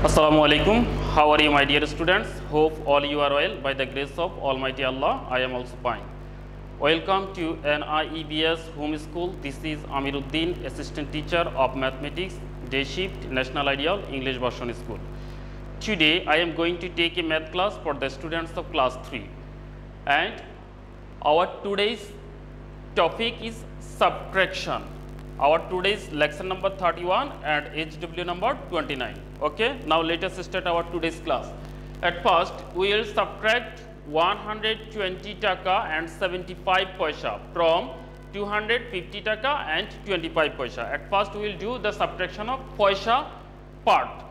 Assalamu alaikum. How are you, my dear students? Hope all you are well by the grace of Almighty Allah. I am also fine. Welcome to NIEBS Home School. This is Amir Uddin, Assistant Teacher of Mathematics, Day Shift, National Ideal English Version School. Today, I am going to take a math class for the students of class 3. And our today's topic is subtraction. Our today's lesson number 31 and HW number 29. Okay, now let us start our today's class. At first, we will subtract 120 taka and 75 paisa from 250 taka and 25 paisa. At first, we will do the subtraction of paisa part.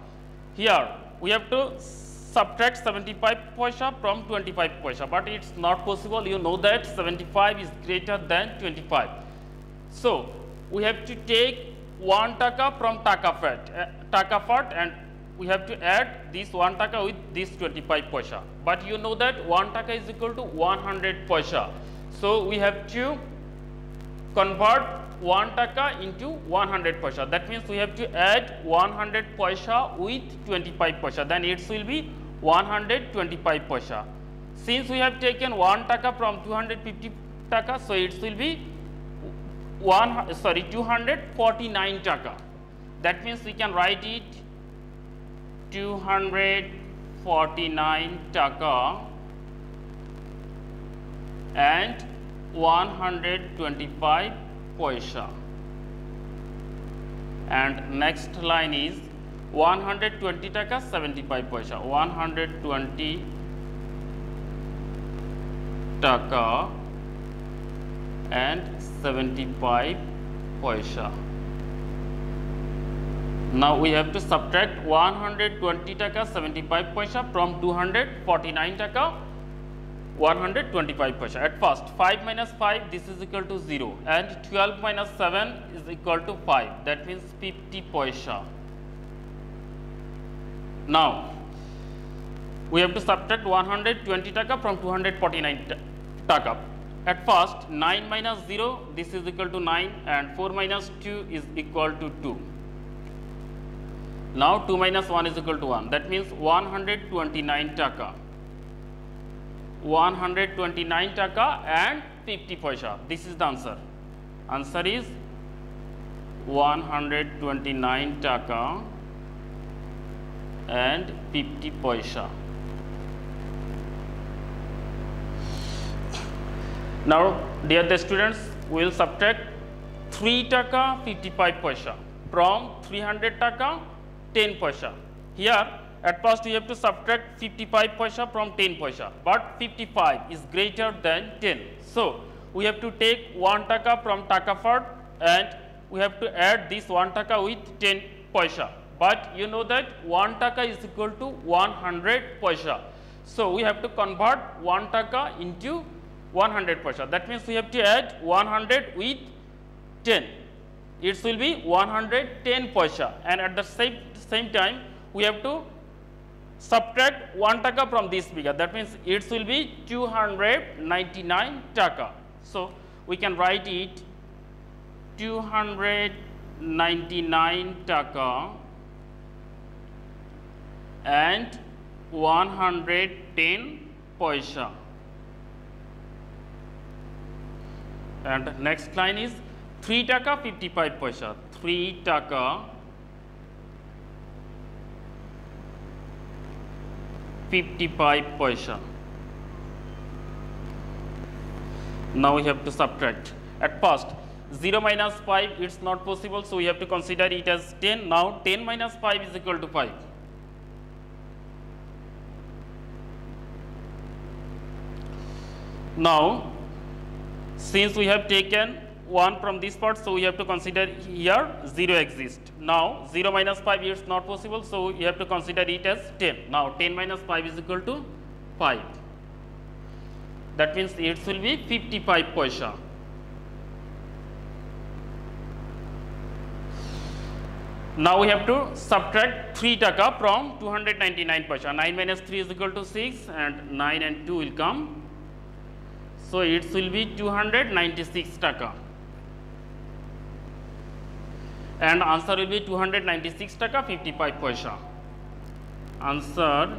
Here, we have to subtract 75 paisa from 25 paisa, but it's not possible. You know that 75 is greater than 25. So, we have to take 1 taka from taka part and we have to add this 1 taka with this 25 paisa. But you know that 1 taka is equal to 100 paisa. So, we have to convert 1 taka into 100 paisa. That means we have to add 100 paisa with 25 paisa. Then it will be 125 paisa. Since we have taken 1 taka from 250 taka, so it will be 249 taka. That means we can write it 249 taka and 125 paisa. And next line is 120 taka 75 paisa. 120 taka and 75 paisa. Now we have to subtract 120 taka 75 paisa from 249 taka 125 paisa. At first, 5 minus 5, this is equal to 0, and 12 minus 7 is equal to 5. That means 50 paisa. Now we have to subtract 120 taka from 249 taka. At first, 9 minus 0, this is equal to 9, and 4 minus 2 is equal to 2. Now 2 minus 1 is equal to 1. That means 129 taka. 129 taka and 50 paisa. This is the answer. Answer is 129 taka and 50 paisa. Now, dear students, we will subtract 3 taka 55 paisa from 300 taka 10 paisa. Here, at first we have to subtract 55 paisa from 10 paisa, but 55 is greater than 10. So, we have to take 1 taka from taka part and we have to add this 1 taka with 10 paisa. But you know that 1 taka is equal to 100 paisa. So, we have to convert 1 taka into 100 paisa. That means we have to add 100 with 10. It will be 110 paisa, and at the same time we have to subtract 1 taka from this figure. That means it will be 299 taka. So we can write it 299 taka and 110 paisa. And next line is 3 taka 55 paisa. 3 taka 55 paisa. Now we have to subtract. At first, 0 minus 5, it's not possible, so we have to consider it as 10. Now 10 minus 5 is equal to 5. Now, since we have taken 1 from this part, so we have to consider here 0 exists. Now 0 minus 5 is not possible, so you have to consider it as 10. Now 10 minus 5 is equal to 5. That means it will be 55 paisa. Now we have to subtract 3 taka from 299 paisa. 9 minus 3 is equal to 6, and 9 and 2 will come. So it will be 296 taka. and answer will be 296 taka 55 paisa. answer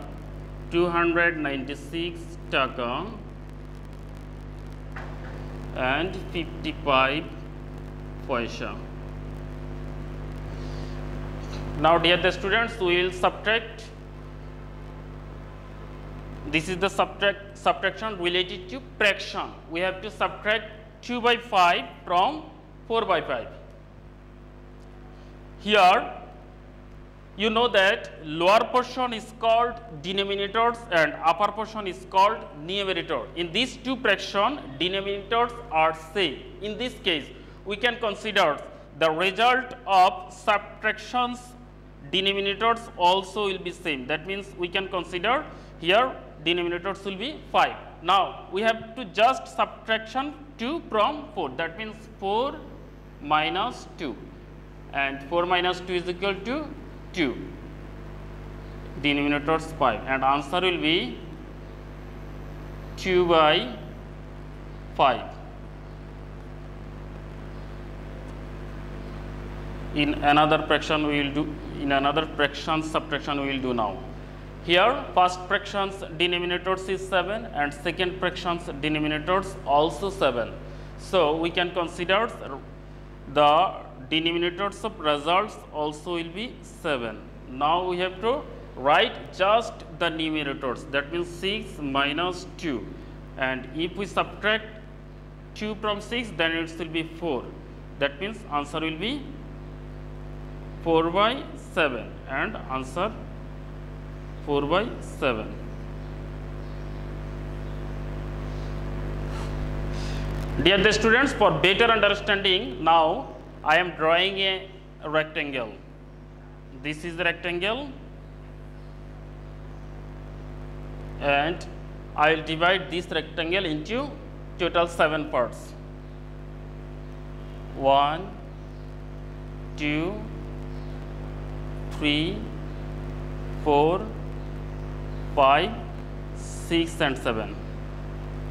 296 taka and 55 paisa. Now dear the students, we will subtract. This is the subtraction related to fraction. We have to subtract 2 by 5 from 4 by 5. Here you know that lower portion is called denominators and upper portion is called numerator. In these two fractions, denominators are same. In this case, we can consider the result of subtractions denominators also will be same. That means we can consider here denominators will be 5. Now we have to just subtraction 2 from 4. That means 4 minus 2, and 4 minus 2 is equal to 2. Denominators 5, and answer will be 2 by 5. In another fraction we will do, in another fraction subtraction we will do now. Here first fraction's denominators is 7 and second fraction's denominators also 7. So we can consider the denominators of results also will be 7. Now we have to write just the numerators, that means 6 minus 2, and if we subtract 2 from 6 then it will be 4. That means answer will be 4 by 7, and answer 4 by 7. Dear the students, for better understanding, now I am drawing a rectangle. This is the rectangle, and I will divide this rectangle into total 7 parts. 1, 2, 3, 4, 5, 6 and 7.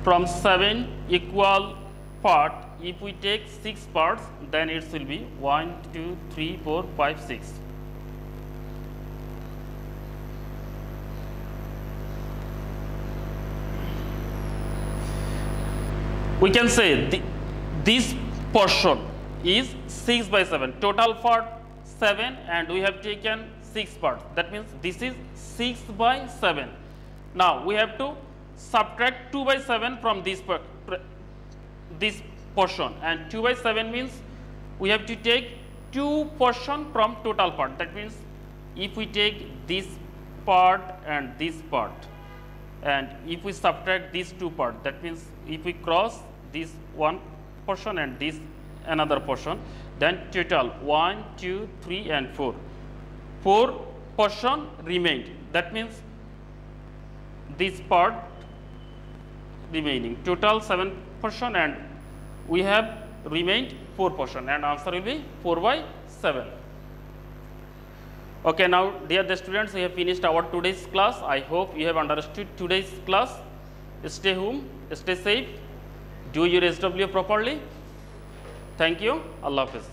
From 7 equal part, if we take 6 parts, then it will be 1, 2, 3, 4, 5, 6. We can say this portion is 6 by 7. Total part 7 and we have taken 6 parts. That means this is 6 by 7. Now we have to subtract 2 by 7 from this portion, and 2 by 7 means we have to take 2 portion from total part. That means if we take this part and this part, and if we subtract these 2 parts, that means if we cross this one portion and this another portion, then total 1, 2, 3 and 4. 4 portion remained. That means this part remaining. Total 7 portion and we have remained 4 portion, and answer will be 4 by 7. Okay, now dear the students, we have finished our today's class. I hope you have understood today's class. Stay home, stay safe, do your SW properly. Thank you. Allah Hafiz.